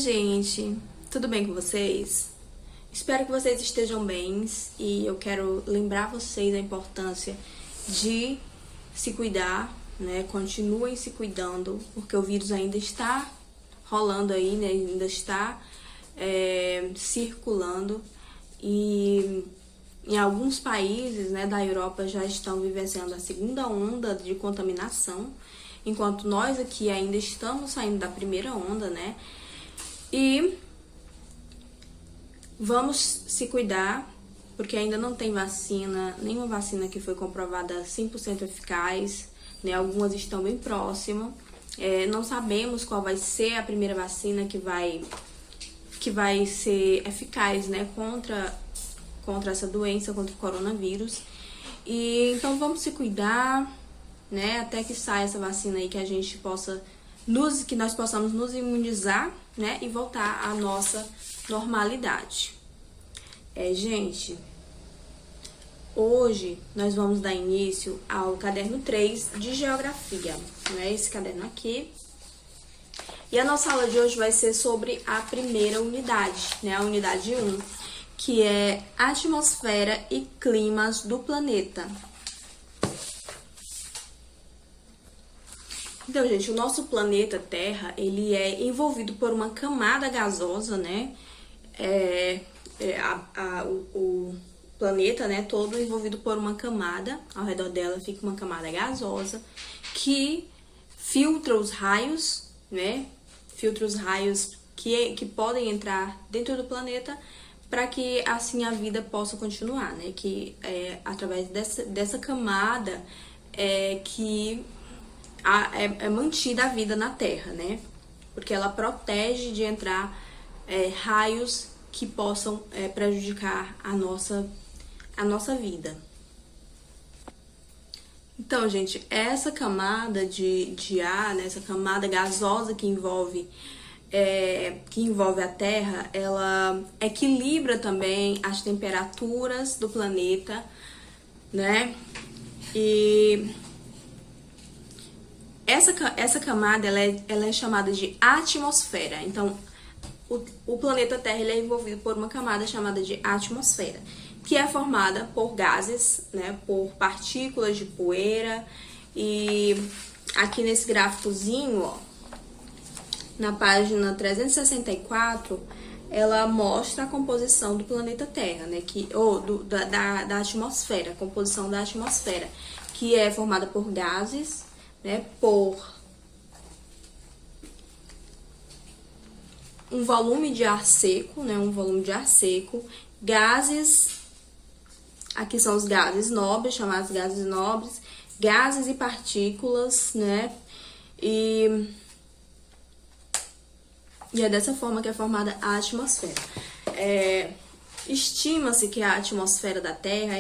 gente! Tudo bem com vocês? Espero que vocês estejam bem e eu quero lembrar vocês a importância de se cuidar, né? Continuem se cuidando, porque o vírus ainda está rolando aí, né? Ainda está circulando e em alguns países, né, da Europa já estão vivenciando a segunda onda de contaminação, enquanto nós aqui ainda estamos saindo da primeira onda, né? E vamos se cuidar, porque ainda não tem vacina, nenhuma vacina que foi comprovada 100% eficaz, né? Algumas estão bem próximas. Não sabemos qual vai ser a primeira vacina que vai ser eficaz, né, contra essa doença, contra o coronavírus. E então vamos se cuidar, né, até que saia essa vacina aí, que a gente possa que nós possamos nos imunizar, né, e voltar à nossa normalidade. Gente, hoje nós vamos dar início ao caderno 3 de Geografia, né, esse caderno aqui. E a nossa aula de hoje vai ser sobre a primeira unidade, né, a unidade 1, que é Atmosfera e Climas do Planeta. Então, gente, o nosso planeta Terra, ele é envolvido por uma camada gasosa, né? O planeta, né, todo envolvido por uma camada, ao redor dela fica uma camada gasosa que filtra os raios, né? Filtra os raios que podem entrar dentro do planeta, para que assim a vida possa continuar, né? Que através dessa camada que é mantida a vida na Terra, né? Porque ela protege de entrar raios que possam prejudicar a nossa vida. Então, gente, essa camada de ar, né, essa camada gasosa que envolve a Terra, ela equilibra também as temperaturas do planeta, né? E essa camada ela é chamada de atmosfera. Então, o planeta Terra ele é envolvido por uma camada chamada de atmosfera, que é formada por gases, né, por partículas de poeira. E aqui nesse gráficozinho, ó, na página 364, ela mostra a composição do planeta Terra, né, da atmosfera, a composição da atmosfera, que é formada por gases, né, por um volume de ar seco, né, gases. Aqui são os gases nobres, chamados gases nobres, gases e partículas, né? E é dessa forma que é formada a atmosfera. Estima-se que a atmosfera da Terra,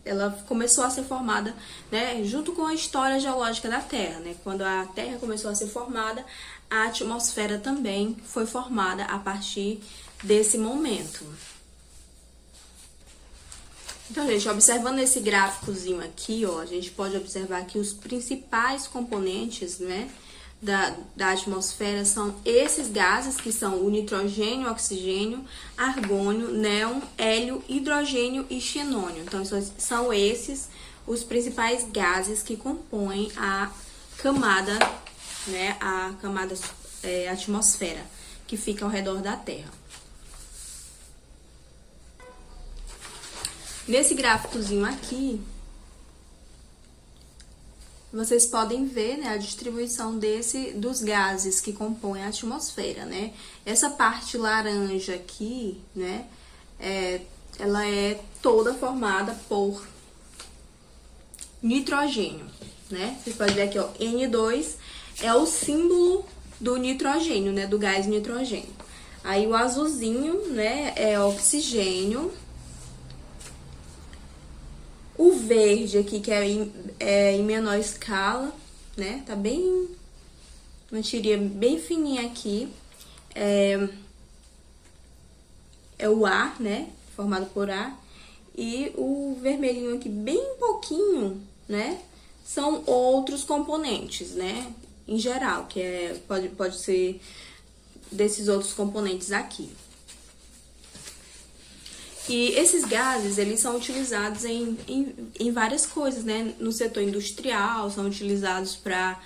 ela começou a ser formada, né, junto com a história geológica da Terra, né? Quando a Terra começou a ser formada, a atmosfera também foi formada a partir desse momento. Então, gente, observando esse gráficozinho aqui, ó, a gente pode observar que os principais componentes, né, da atmosfera são esses gases, que são o nitrogênio, oxigênio, argônio, néon, hélio, hidrogênio e xenônio. Então, são esses os principais gases que compõem a camada, né, atmosfera, que fica ao redor da Terra. Nesse gráficozinho aqui, vocês podem ver, né, a distribuição dos gases que compõem a atmosfera, né? Essa parte laranja aqui, né, ela é toda formada por nitrogênio, né? Vocês podem ver aqui, ó, N2 é o símbolo do nitrogênio, né, do gás nitrogênio. Aí o azulzinho, né, é oxigênio. O verde aqui, que é em menor escala, né? Tá bem... uma tirinha bem fininha aqui. É o ar, né? Formado por ar. E o vermelhinho aqui, bem pouquinho, né? São outros componentes, né? Em geral, que pode ser desses outros componentes aqui. E esses gases, eles são utilizados em várias coisas, né? No setor industrial, são utilizados para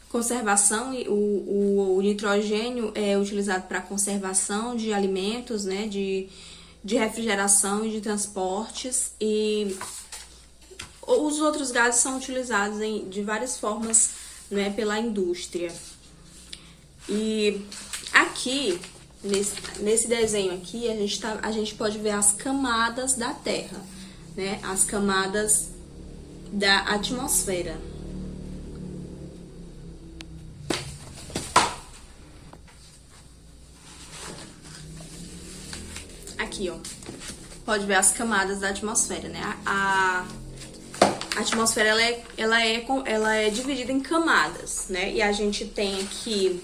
conservação. O nitrogênio é utilizado para conservação de alimentos, né? De refrigeração e de transportes. E os outros gases são utilizados de várias formas, né? Pela indústria. E aqui, nesse desenho aqui, a gente pode ver as camadas da Terra, né? As camadas da atmosfera. Aqui, ó, pode ver as camadas da atmosfera, né? A atmosfera, ela é dividida em camadas, né? E a gente tem aqui,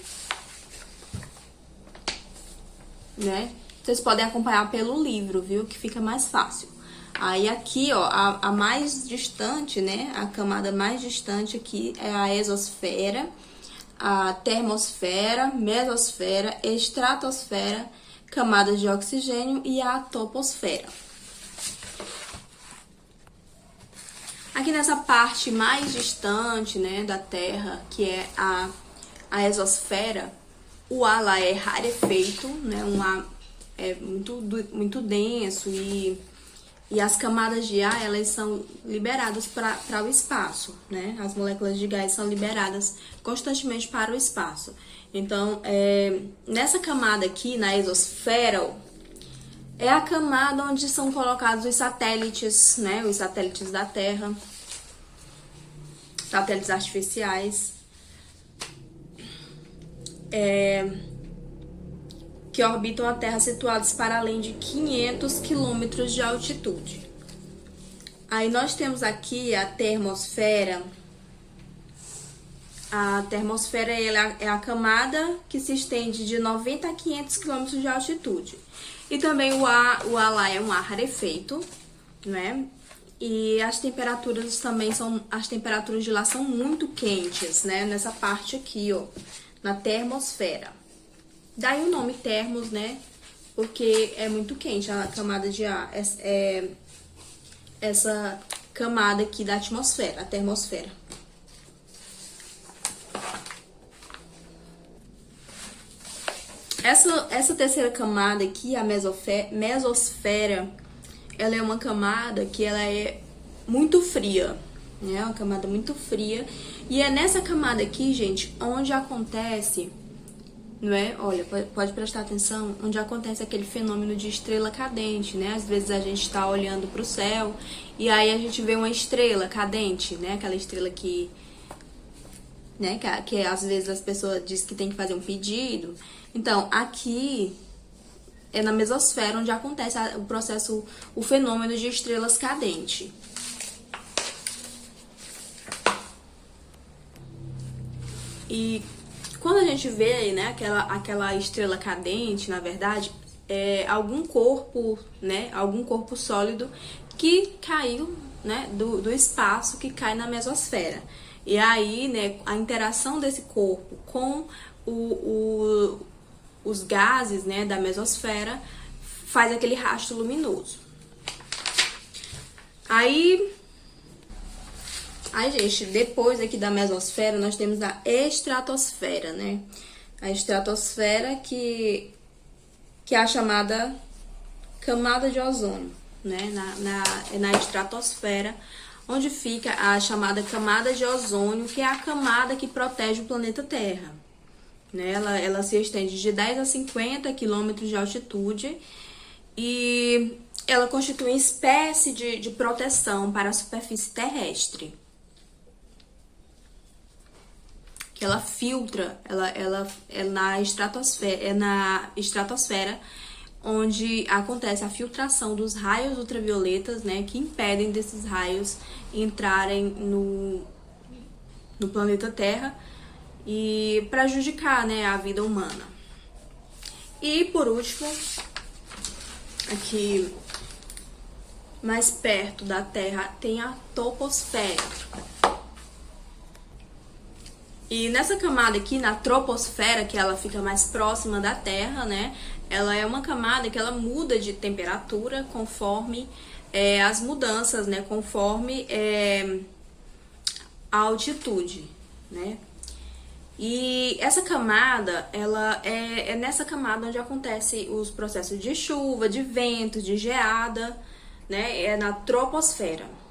né? Vocês podem acompanhar pelo livro, viu? Que fica mais fácil. Aí aqui, ó, a mais distante, né? A camada mais distante aqui é a exosfera, a termosfera, mesosfera, estratosfera, camadas de oxigênio e a troposfera. Aqui nessa parte mais distante, né, da Terra, que é a exosfera, o ar lá é rarefeito, né? Um ar muito denso e as camadas de ar, elas são liberadas para o espaço, né? As moléculas de gás são liberadas constantemente para o espaço. Então, nessa camada aqui, na exosfera, é a camada onde são colocados os satélites, né? Os satélites da Terra, satélites artificiais, que orbitam a Terra situados para além de 500 quilômetros de altitude. Aí nós temos aqui a termosfera. A termosfera ela é a camada que se estende de 90 a 500 quilômetros de altitude. E também o ar lá é um ar rarefeito, né? E as temperaturas também as temperaturas de lá são muito quentes, né? Nessa parte aqui, ó, na termosfera. Daí o nome termos, né? Porque é muito quente a camada de ar, essa camada aqui da atmosfera, a termosfera. Essa terceira camada aqui, a mesosfera, ela é uma camada que ela é muito fria, né? Uma camada muito fria. E é nessa camada aqui, gente, onde acontece, não é? Olha, pode prestar atenção, onde acontece aquele fenômeno de estrela cadente, né? Às vezes a gente tá olhando pro céu e aí a gente vê uma estrela cadente, né? Aquela estrela que, né? Que às vezes as pessoas dizem que tem que fazer um pedido. Então, aqui é na mesosfera onde acontece o processo, o fenômeno de estrelas cadente. E quando a gente vê, né, aquela estrela cadente, na verdade, é algum corpo, né, algum corpo sólido que caiu, né, do espaço, que cai na mesosfera. E aí, né, a interação desse corpo com os gases, né, da mesosfera faz aquele rastro luminoso. Aí, gente, depois aqui da mesosfera, nós temos a estratosfera, né? A estratosfera que é a chamada camada de ozônio, né? Na estratosfera, onde fica a chamada camada de ozônio, que é a camada que protege o planeta Terra. Né? Ela se estende de 10 a 50 quilômetros de altitude e ela constitui uma espécie de proteção para a superfície terrestre. Que ela filtra, ela é na estratosfera onde acontece a filtração dos raios ultravioletas, né, que impedem desses raios entrarem no planeta Terra e prejudicar, né, a vida humana. E por último, aqui mais perto da Terra tem a troposfera. E nessa camada aqui, na troposfera, que ela fica mais próxima da Terra, né? Ela é uma camada que ela muda de temperatura conforme as mudanças, né? Conforme a altitude, né? E essa camada, ela é nessa camada onde acontece os processos de chuva, de vento, de geada, né? É na troposfera.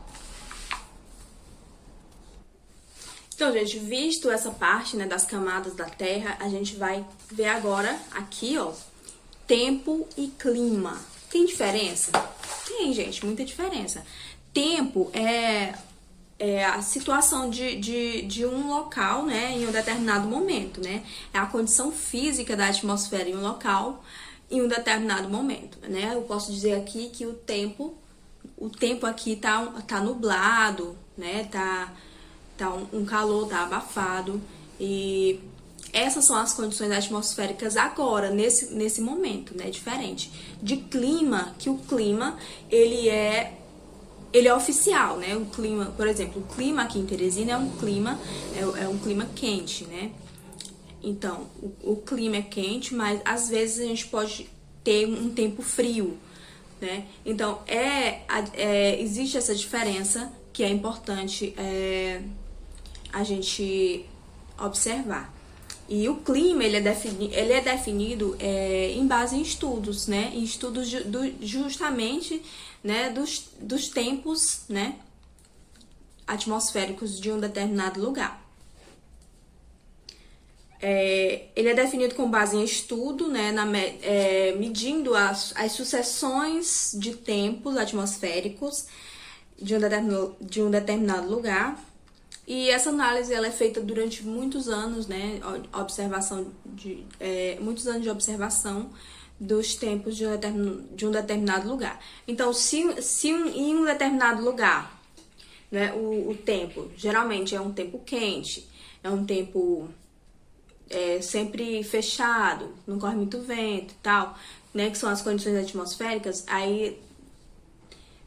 Então, gente, visto essa parte, né, das camadas da Terra, a gente vai ver agora aqui, ó, tempo e clima. Tem diferença? Tem, gente, muita diferença. Tempo é a situação de um local, né, em um determinado momento, né? É a condição física da atmosfera em um local em um determinado momento, né? Eu posso dizer aqui que o tempo aqui tá nublado, né? Tá um calor, tá abafado, e essas são as condições atmosféricas agora, nesse momento, né? Diferente de clima, que o clima, ele é oficial, né? O clima, por exemplo, o clima aqui em Teresina é um clima quente, né? Então, o clima é quente, mas às vezes a gente pode ter um tempo frio, né? Então, existe essa diferença que é importante a gente observar. E o clima, ele é definido em base em estudos, né? Em estudos justamente, né, dos tempos, né, atmosféricos de um determinado lugar. Ele é definido com base em estudo, né, medindo as sucessões de tempos atmosféricos de um determinado lugar. E essa análise ela é feita durante muitos anos, né, muitos anos de observação dos tempos de um determinado lugar. Então, se em um determinado lugar, né, o tempo geralmente é um tempo quente, é um tempo sempre fechado, não corre muito vento e tal, né, que são as condições atmosféricas, aí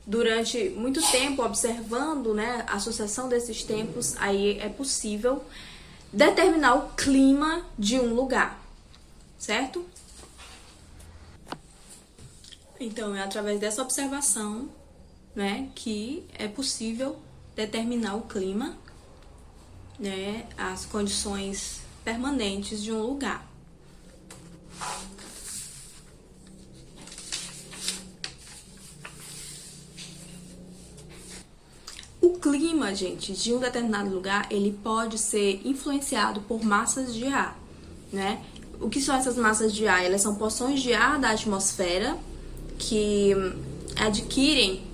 durante muito tempo observando, né, a sucessão desses tempos, aí é possível determinar o clima de um lugar, certo? Então, é através dessa observação, né, que é possível determinar o clima, né, as condições permanentes de um lugar. O clima, gente, de um determinado lugar, ele pode ser influenciado por massas de ar, né? O que são essas massas de ar? Elas são porções de ar da atmosfera que adquirem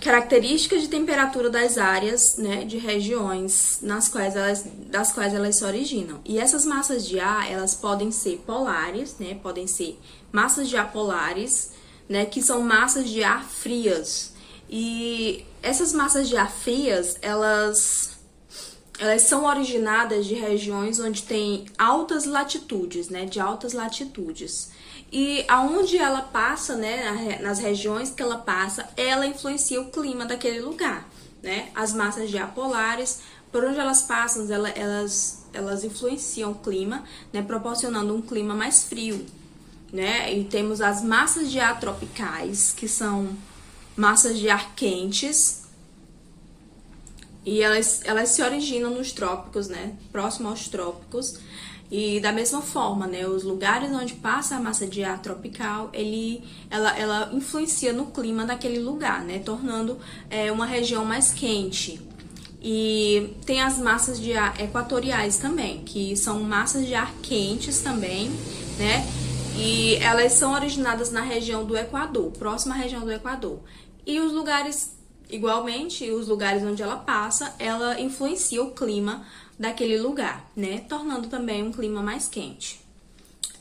características de temperatura das áreas, né, de regiões das quais elas se originam. E essas massas de ar, elas podem ser polares, né, podem ser massas de ar polares, né, que são massas de ar frias. E essas massas de ar frias, elas são originadas de regiões onde tem altas latitudes, né, de altas latitudes. E aonde ela passa, né, nas regiões que ela passa, ela influencia o clima daquele lugar, né? As massas de ar polares, por onde elas passam, elas influenciam o clima, né, proporcionando um clima mais frio, né? E temos as massas de ar tropicais, que são massas de ar quentes, e elas se originam nos trópicos, né, próximo aos trópicos. E da mesma forma, né, os lugares onde passa a massa de ar tropical, ela influencia no clima daquele lugar, né, tornando uma região mais quente. E tem as massas de ar equatoriais também, que são massas de ar quentes também, né, e elas são originadas na região do Equador, próxima à região do Equador. E os lugares, igualmente, os lugares onde ela passa, ela influencia o clima daquele lugar, né? Tornando também um clima mais quente.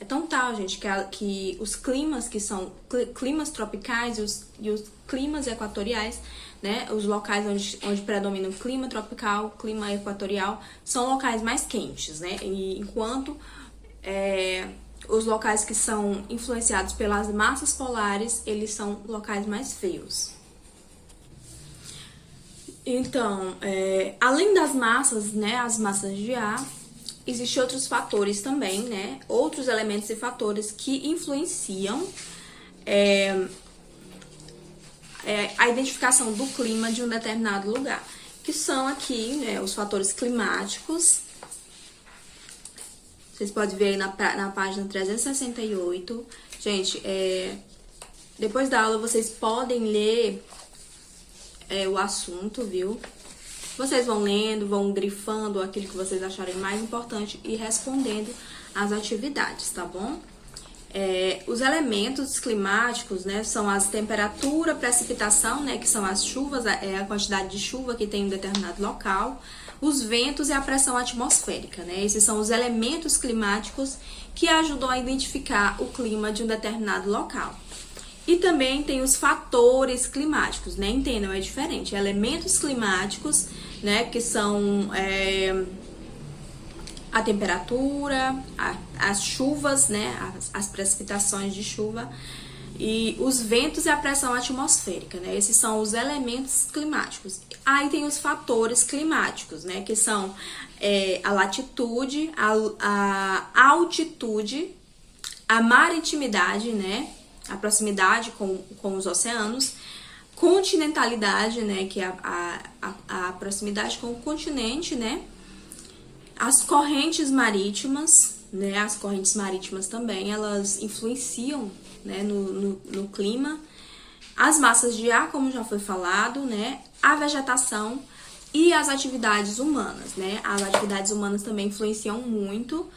Então tá, gente, que os climas que são climas tropicais e os climas equatoriais, né? Os locais onde predomina o clima tropical, clima equatorial, são locais mais quentes, né? E enquanto os locais que são influenciados pelas massas polares, eles são locais mais frios. Então, além das massas, né, as massas de ar, existem outros fatores também, né, outros elementos e fatores que influenciam a identificação do clima de um determinado lugar, que são aqui, né, os fatores climáticos. Vocês podem ver aí na página 368. Gente, depois da aula vocês podem ler o assunto, viu? Vocês vão lendo, vão grifando aquilo que vocês acharem mais importante e respondendo às atividades, tá bom? Os elementos climáticos, né, são as temperatura, precipitação, né, que são as chuvas, a quantidade de chuva que tem em um determinado local, os ventos e a pressão atmosférica, né? Esses são os elementos climáticos que ajudam a identificar o clima de um determinado local. E também tem os fatores climáticos, né? Entendam, é diferente. Elementos climáticos, né, que são a temperatura, as chuvas, né, as precipitações de chuva, e os ventos e a pressão atmosférica, né? Esses são os elementos climáticos. Aí tem os fatores climáticos, né, que são a latitude, a altitude, a maritimidade, né, a proximidade com os oceanos, continentalidade, né, que é a proximidade com o continente, né, as correntes marítimas, né, as correntes marítimas também, elas influenciam, né, no clima, as massas de ar, como já foi falado, né, a vegetação e as atividades humanas, né, as atividades humanas também influenciam muito,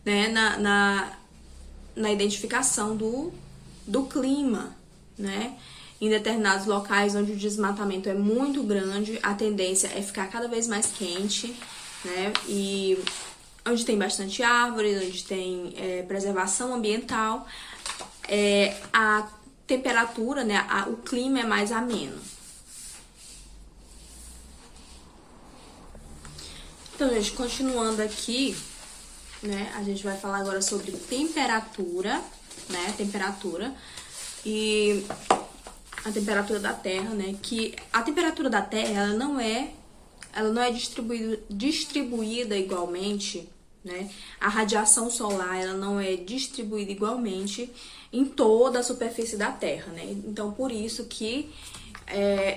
né, na identificação do clima, né? Em determinados locais onde o desmatamento é muito grande, a tendência é ficar cada vez mais quente, né? E onde tem bastante árvore, onde tem preservação ambiental, a temperatura, né? O clima é mais ameno. Então, gente, continuando aqui, né? A gente vai falar agora sobre temperatura, né? Temperatura e a temperatura da Terra, né? Que a temperatura da Terra ela não é distribuída igualmente, né? A radiação solar ela não é distribuída igualmente em toda a superfície da Terra, né? Então por isso que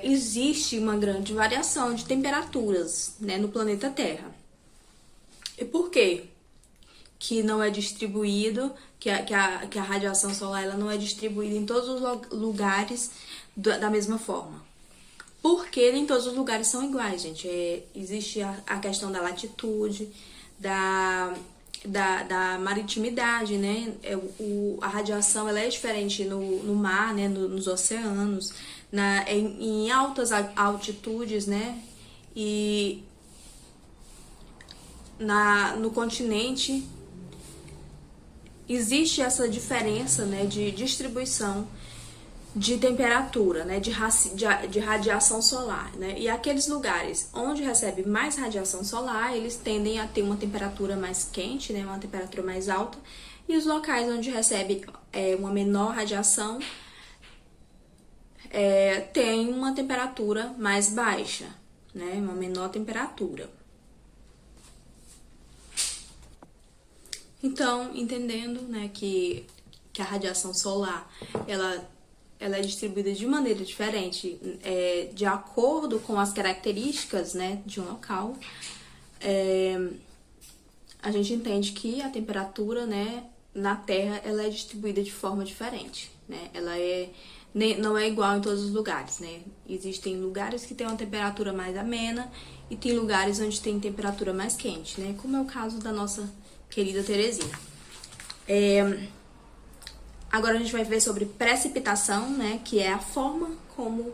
existe uma grande variação de temperaturas, né, no planeta Terra. E por quê? Que não é distribuído, que a radiação solar ela não é distribuída em todos os lugares da mesma forma. Porque nem todos os lugares são iguais, gente. Existe a questão da latitude, da maritimidade, né? A radiação ela é diferente no mar, né? Nos oceanos, em altas altitudes, né? E no continente existe essa diferença, né, de distribuição de temperatura, né, de radiação solar, né, e aqueles lugares onde recebe mais radiação solar, eles tendem a ter uma temperatura mais quente, né, uma temperatura mais alta, e os locais onde recebe uma menor radiação tem uma temperatura mais baixa, né, uma menor temperatura. Então, entendendo, né, que a radiação solar, ela é distribuída de maneira diferente, de acordo com as características, né, de um local, a gente entende que a temperatura, né, na Terra, ela é distribuída de forma diferente, né, não é igual em todos os lugares, né, existem lugares que têm uma temperatura mais amena e tem lugares onde tem temperatura mais quente, né, como é o caso da nossa querida Terezinha. Agora a gente vai ver sobre precipitação, né? Que é a forma como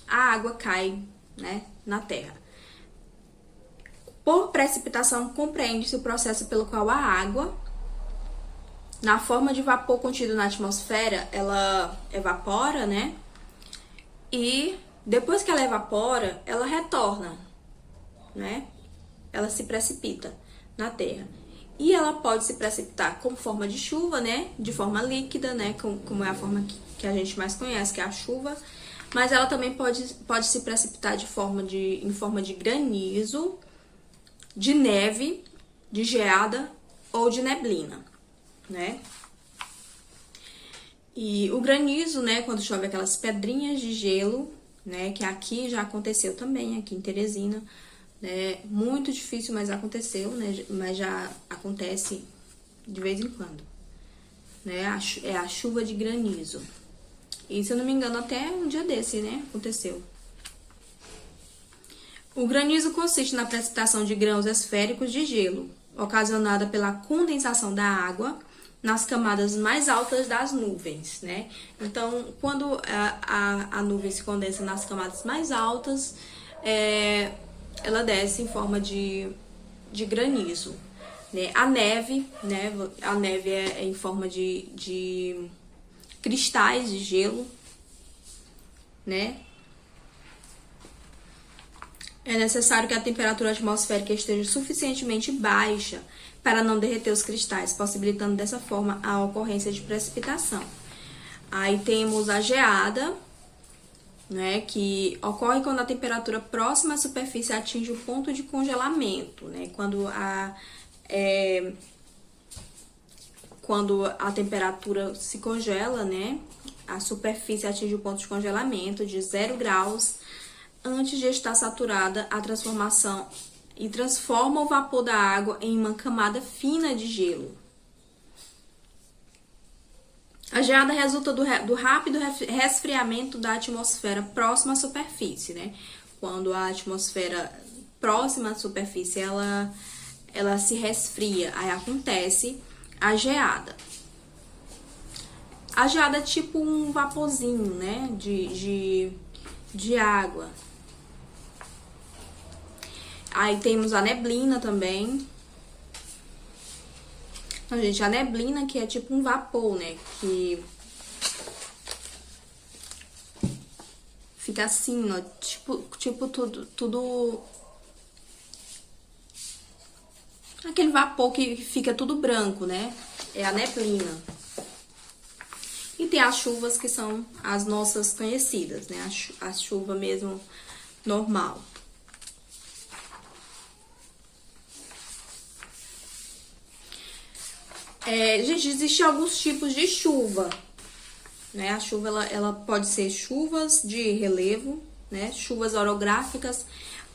a água cai, né, na Terra. Por precipitação, compreende-se o processo pelo qual a água, na forma de vapor contido na atmosfera, ela evapora, né? E depois que ela evapora, ela retorna, né? Ela se precipita na Terra. E ela pode se precipitar como forma de chuva, né? De forma líquida, né? Como é a forma que a gente mais conhece, que é a chuva. mas ela também pode se precipitar em forma de granizo, de neve, de geada ou de neblina, né? E o granizo, né, quando chove aquelas pedrinhas de gelo, né, que aqui já aconteceu também, aqui em Teresina, né, muito difícil, mas aconteceu, né, mas já acontece de vez em quando, né, é a chuva de granizo. E, se eu não me engano, até um dia desse, né, aconteceu. O granizo consiste na precipitação de grãos esféricos de gelo, ocasionada pela condensação da água nas camadas mais altas das nuvens, né? Então, quando a nuvem se condensa nas camadas mais altas, ela desce em forma de granizo, né? A neve, né? A neve é em forma de cristais de gelo, né? É necessário que a temperatura atmosférica esteja suficientemente baixa para não derreter os cristais, possibilitando dessa forma a ocorrência de precipitação. Aí temos a geada, né, que ocorre quando a temperatura próxima à superfície atinge o ponto de congelamento, né, quando a temperatura se congela, né, a superfície atinge o ponto de congelamento de 0 graus antes de estar saturada a transformação e transforma o vapor da água em uma camada fina de gelo. A geada resulta do rápido resfriamento da atmosfera próxima à superfície, né? Quando a atmosfera próxima à superfície ela se resfria, aí acontece a geada. A geada é tipo um vaporzinho, né? De água. Aí temos a neblina também. Então, gente, a neblina que é tipo um vapor, né? Que fica assim, ó. Tipo tudo... Aquele vapor que fica tudo branco, né? É a neblina. E tem as chuvas que são as nossas conhecidas, né? A chuva mesmo normal. Gente, existem alguns tipos de chuva, né? A chuva, ela pode ser chuvas de relevo, né? Chuvas orográficas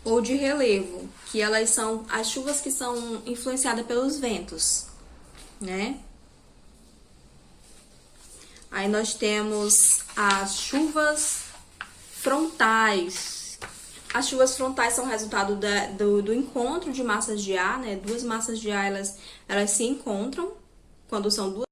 ou de relevo, que elas são as chuvas que são influenciadas pelos ventos, né? Aí nós temos as chuvas frontais. As chuvas frontais são resultado do encontro de massas de ar, né? Duas massas de ar, elas se encontram quando são duas